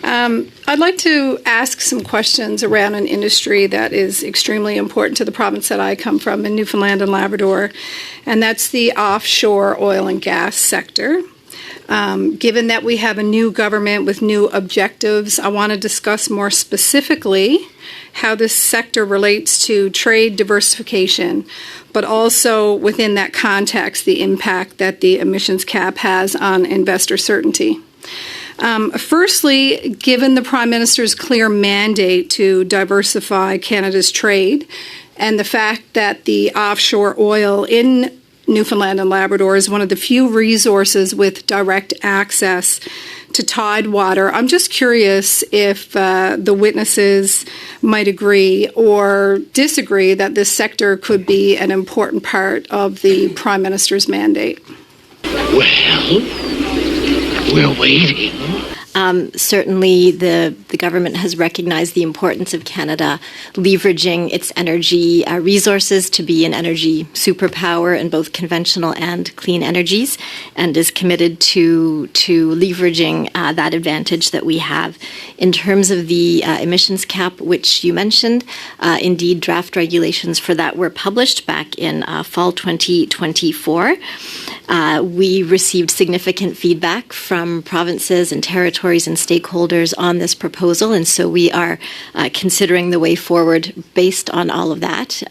I'd like to ask some questions around an industry that is extremely important to the province that I come from in Newfoundland and Labrador, and that's the offshore oil and gas sector. Given that we have a new government with new objectives, I want to discuss more specifically how this sector relates to trade diversification, but also within that context, the impact that the emissions cap has on investor certainty. Firstly, given the Prime Minister's clear mandate to diversify Canada's trade and the fact that the offshore oil in Newfoundland and Labrador is one of the few resources with direct access to tidewater, I'm just curious if the witnesses might agree or disagree that this sector could be an important part of the Prime Minister's mandate. Well, we're waiting. Certainly, the government has recognized the importance of Canada leveraging its energy resources to be an energy superpower in both conventional and clean energies, and is committed to leveraging that advantage that we have. In terms of the emissions cap, which you mentioned, indeed, draft regulations for that were published back in fall 2024. We received significant feedback from provinces and territories and stakeholders on this proposal, and so we are considering the way forward based on all of that.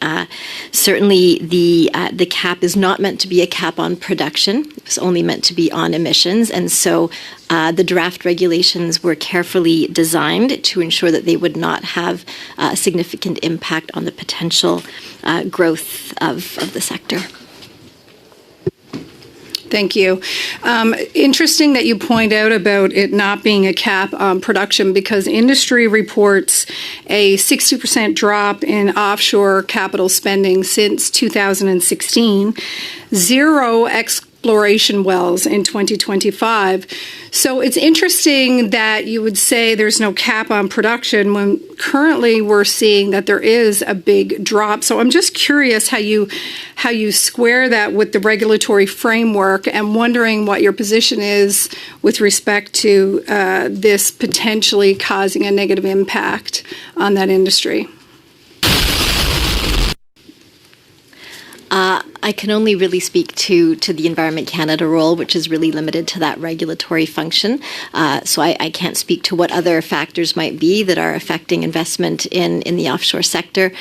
Certainly, the cap is not meant to be a cap on production; it's only meant to be on emissions, and so the draft regulations were carefully designed to ensure that they would not have a significant impact on the potential growth of the sector. Thank you. Interesting that you point out about it not being a cap on production, because industry reports a 60% drop in offshore capital spending since 2016, zero exploration wells in 2025. So it's interesting that you would say there's no cap on production when currently we're seeing that there is a big drop. So I'm just curious how you square that with the regulatory framework, and wondering what your position is with respect to this potentially causing a negative impact on that industry. I can only really speak to the Environment Canada role, which is really limited to that regulatory function. So I can't speak to what other factors might be that are affecting investment in the offshore sector.